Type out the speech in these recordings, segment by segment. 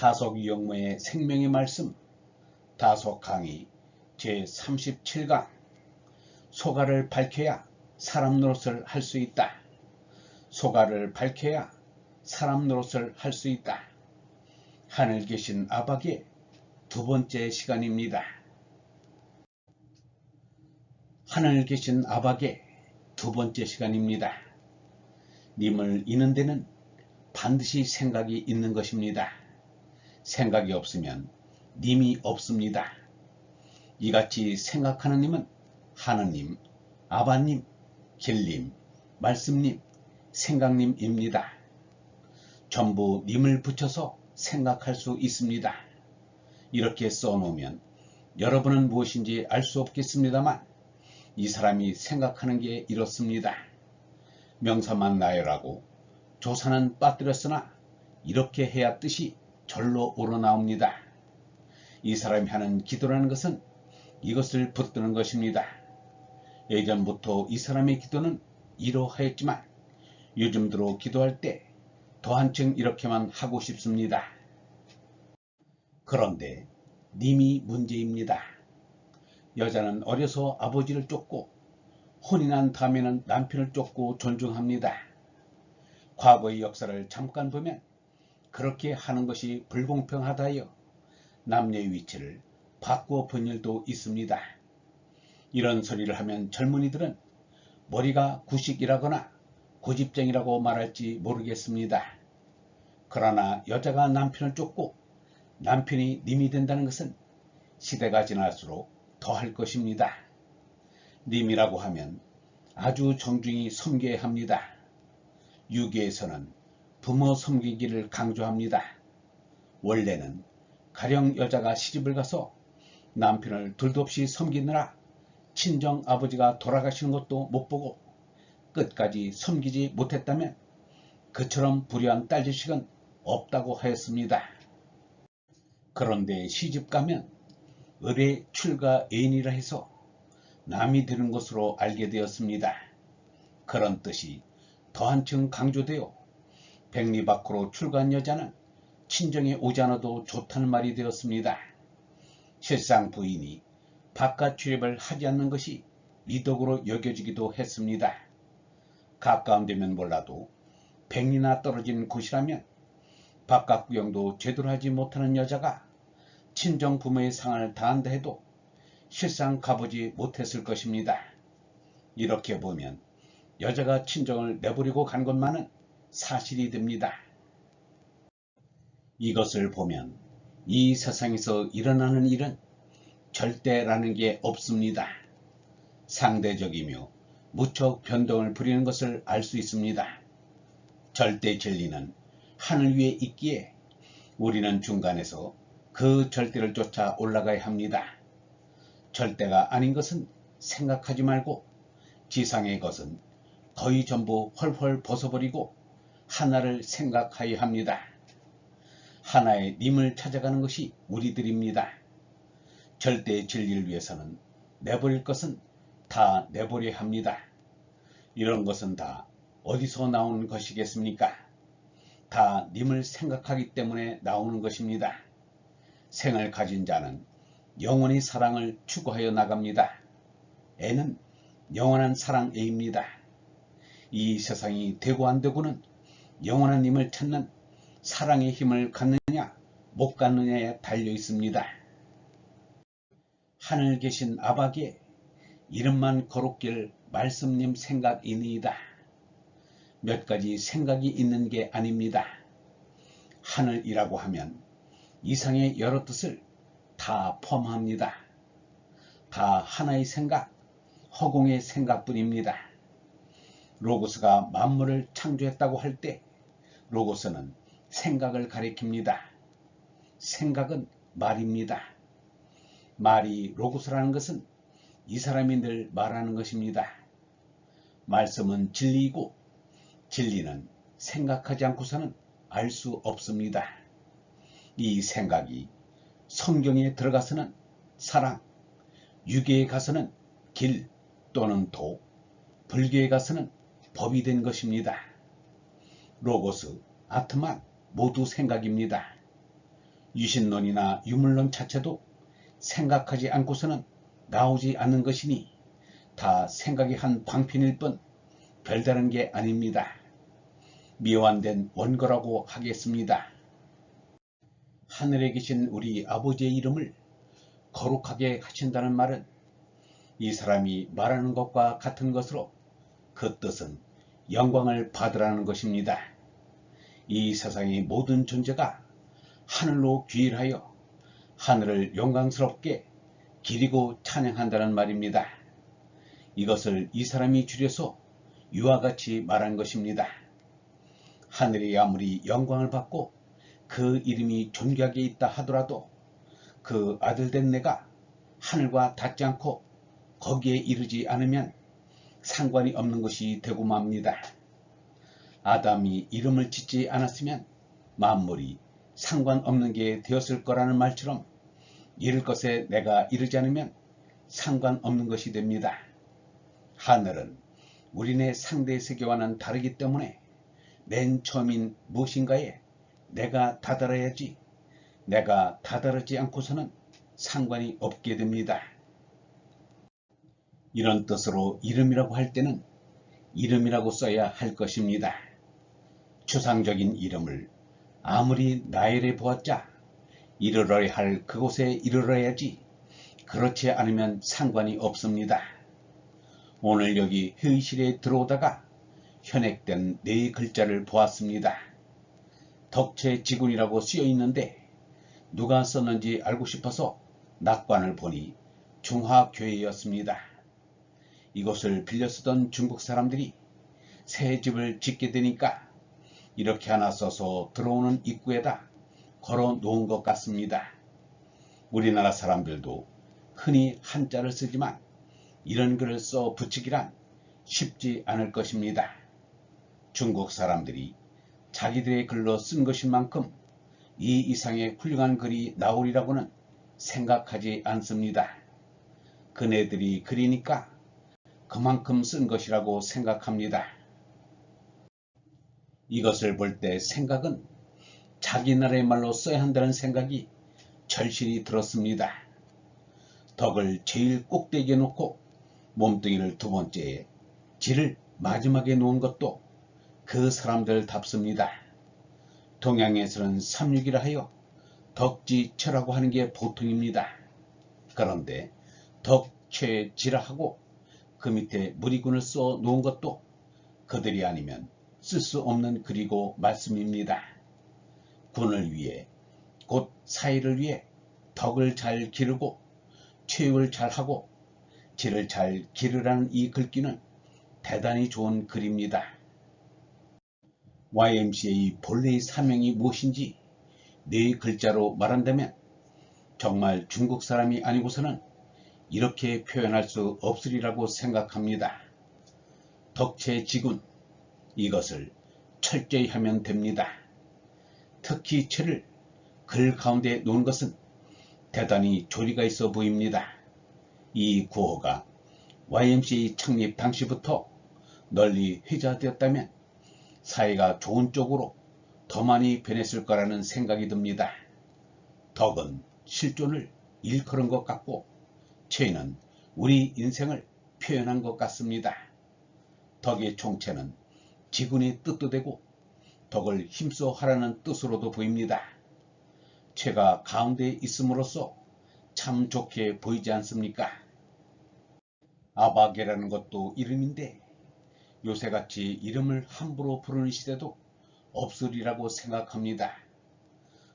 다속 영모의 생명의 말씀 다속 강의 제37강 소가를 밝혀야 사람 노릇을 할 수 있다. 소가를 밝혀야 사람 노릇을 할 수 있다. 하늘 계신 아박의 두 번째 시간입니다. 하늘 계신 아박의 두 번째 시간입니다. 님을 이는 데는 반드시 생각이 있는 것입니다. 생각이 없으면 님이 없습니다. 이같이 생각하는 님은 하느님, 아바님, 길님, 말씀님, 생각님입니다. 전부 님을 붙여서 생각할 수 있습니다. 이렇게 써놓으면 여러분은 무엇인지 알 수 없겠습니다만 이 사람이 생각하는 게 이렇습니다. 명사만 나열하고 조사는 빠뜨렸으나 이렇게 해야 뜻이 절로 우러나옵니다. 이 사람이 하는 기도라는 것은 이것을 붙드는 것입니다. 예전부터 이 사람의 기도는 이러하였지만 요즘 들어 기도할 때 더 한층 이렇게만 하고 싶습니다. 그런데 님이 문제입니다. 여자는 어려서 아버지를 쫓고 혼이 난 다음에는 남편을 쫓고 존중합니다. 과거의 역사를 잠깐 보면 그렇게 하는 것이 불공평하다여 남녀의 위치를 바꾸어 본 일도 있습니다. 이런 소리를 하면 젊은이들은 머리가 구식이라거나 고집쟁이라고 말할지 모르겠습니다. 그러나 여자가 남편을 쫓고 남편이 님이 된다는 것은 시대가 지날수록 더할 것입니다. 님이라고 하면 아주 정중히 섬겨야 합니다. 유교에서는 부모 섬기기를 강조합니다. 원래는 가령 여자가 시집을 가서 남편을 둘도 없이 섬기느라 친정 아버지가 돌아가시는 것도 못 보고 끝까지 섬기지 못했다면 그처럼 불효한 딸자식은 없다고 하였습니다. 그런데 시집가면 을의 출가 애인이라 해서 남이 되는 것으로 알게 되었습니다. 그런 뜻이 더 한층 강조되어 백리 밖으로 출가한 여자는 친정에 오지 않아도 좋다는 말이 되었습니다. 실상 부인이 바깥 출입을 하지 않는 것이 미덕으로 여겨지기도 했습니다. 가까운 데면 몰라도 백리나 떨어진 곳이라면 바깥 구경도 제대로 하지 못하는 여자가 친정 부모의 상을 다한다 해도 실상 가보지 못했을 것입니다. 이렇게 보면 여자가 친정을 내버리고 간 것만은 사실이 됩니다. 이것을 보면 이 세상에서 일어나는 일은 절대라는 게 없습니다. 상대적이며 무척 변동을 부리는 것을 알 수 있습니다. 절대 진리는 하늘 위에 있기에 우리는 중간에서 그 절대를 쫓아 올라가야 합니다. 절대가 아닌 것은 생각하지 말고 지상의 것은 거의 전부 헐헐 벗어버리고 하나를 생각하여야 합니다. 하나의 님을 찾아가는 것이 우리들입니다. 절대의 진리를 위해서는 내버릴 것은 다 내버려야 합니다. 이런 것은 다 어디서 나오는 것이겠습니까? 다 님을 생각하기 때문에 나오는 것입니다. 생을 가진 자는 영원히 사랑을 추구하여 나갑니다. 애는 영원한 사랑 애입니다. 이 세상이 되고 안 되고는 영원한 님을 찾는 사랑의 힘을 갖느냐 못 갖느냐에 달려 있습니다. 하늘 계신 아박의 이름만 거룩길 말씀님 생각이니이다. 몇 가지 생각이 있는 게 아닙니다. 하늘이라고 하면 이상의 여러 뜻을 다 포함합니다. 다 하나의 생각, 허공의 생각뿐입니다. 로고스가 만물을 창조했다고 할 때 로고스는 생각을 가리킵니다. 생각은 말입니다. 말이 로고스라는 것은 이 사람이 늘 말하는 것입니다. 말씀은 진리이고 진리는 생각하지 않고서는 알 수 없습니다. 이 생각이 성경에 들어가서는 사랑, 유교에 가서는 길 또는 도, 불교에 가서는 법이 된 것입니다. 로고스, 아트만 모두 생각입니다. 유신론이나 유물론 자체도 생각하지 않고서는 나오지 않는 것이니 다 생각의 한 방편일 뿐 별다른 게 아닙니다. 미완된 원고라고 하겠습니다. 하늘에 계신 우리 아버지의 이름을 거룩하게 하신다는 말은 이 사람이 말하는 것과 같은 것으로 그 뜻은 영광을 받으라는 것입니다. 이 세상의 모든 존재가 하늘로 귀일하여 하늘을 영광스럽게 기리고 찬양한다는 말입니다. 이것을 이 사람이 줄여서 이와 같이 말한 것입니다. 하늘이 아무리 영광을 받고 그 이름이 존귀하게 있다 하더라도 그 아들된 내가 하늘과 닿지 않고 거기에 이르지 않으면 상관이 없는 것이 되고 맙니다. 아담이 이름을 짓지 않았으면 만물이 상관없는 게 되었을 거라는 말처럼 이를 것에 내가 이르지 않으면 상관없는 것이 됩니다. 하늘은 우리네 상대 세계와는 다르기 때문에 맨 처음인 무엇인가에 내가 다다라야지 내가 다다르지 않고서는 상관이 없게 됩니다. 이런 뜻으로 이름이라고 할 때는 이름이라고 써야 할 것입니다. 추상적인 이름을 아무리 나열해 보았자 이르러야 할 그곳에 이르러야지 그렇지 않으면 상관이 없습니다. 오늘 여기 회의실에 들어오다가 현액된 4글자를 보았습니다. 덕채지군이라고 쓰여 있는데 누가 썼는지 알고 싶어서 낙관을 보니 중화교회였습니다. 이곳을 빌려 쓰던 중국 사람들이 새 집을 짓게 되니까 이렇게 하나 써서 들어오는 입구에다 걸어 놓은 것 같습니다. 우리나라 사람들도 흔히 한자를 쓰지만 이런 글을 써 붙이기란 쉽지 않을 것입니다. 중국 사람들이 자기들의 글로 쓴 것인 만큼 이 이상의 훌륭한 글이 나오리라고는 생각하지 않습니다. 그네들이 그리니까 그만큼 쓴 것이라고 생각합니다. 이것을 볼 때 생각은 자기 나라의 말로 써야 한다는 생각이 절실히 들었습니다. 덕을 제일 꼭대기에 놓고 몸뚱이를 두 번째에 지를 마지막에 놓은 것도 그 사람들답습니다. 동양에서는 삼육이라 하여 덕지처라고 하는 게 보통입니다. 그런데 덕최지라 하고 그 밑에 무리군을 써 놓은 것도 그들이 아니면 쓸 수 없는 글이고 말씀입니다. 군을 위해 곧 사회를 위해 덕을 잘 기르고 체육을 잘하고 지를 잘 기르라는 이 글귀는 대단히 좋은 글입니다. YMCA 본래의 사명이 무엇인지 4글자로 말한다면 정말 중국 사람이 아니고서는 이렇게 표현할 수 없으리라고 생각합니다. 덕채지군, 이것을 철저히 하면 됩니다. 특히 채를 글 가운데 놓은 것은 대단히 조리가 있어 보입니다. 이 구호가 YMCA 창립 당시부터 널리 회자되었다면 사회가 좋은 쪽으로 더 많이 변했을 거라는 생각이 듭니다. 덕은 실존을 일컬은 것 같고 채는 우리 인생을 표현한 것 같습니다. 덕의 총체는 지군의 뜻도 되고 덕을 힘써 하라는 뜻으로도 보입니다. 채가 가운데에 있음으로써 참 좋게 보이지 않습니까? 아바게라는 것도 이름인데 요새같이 이름을 함부로 부르는 시대도 없으리라고 생각합니다.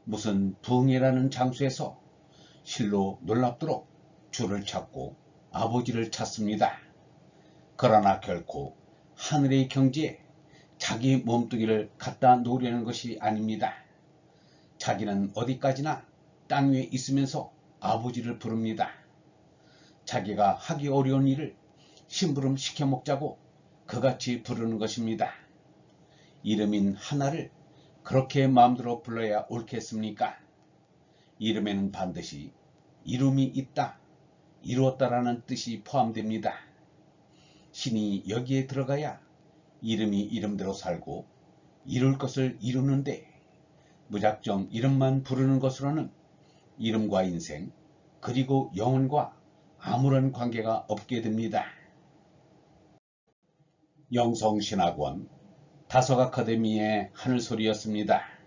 무슨 부흥회라는 장소에서 실로 놀랍도록 주를 찾고 아버지를 찾습니다. 그러나 결코 하늘의 경지에 자기 몸뚱이를 갖다 놓으려는 것이 아닙니다. 자기는 어디까지나 땅 위에 있으면서 아버지를 부릅니다. 자기가 하기 어려운 일을 심부름 시켜 먹자고 그같이 부르는 것입니다. 이름인 하나를 그렇게 마음대로 불러야 옳겠습니까? 이름에는 반드시 이름이 있다, 이루었다라는 뜻이 포함됩니다. 신이 여기에 들어가야 이름이 이름대로 살고 이룰 것을 이루는데 무작정 이름만 부르는 것으로는 이름과 인생, 그리고 영혼과 아무런 관계가 없게 됩니다. 영성신학원 다속 아카데미의 하늘소리였습니다.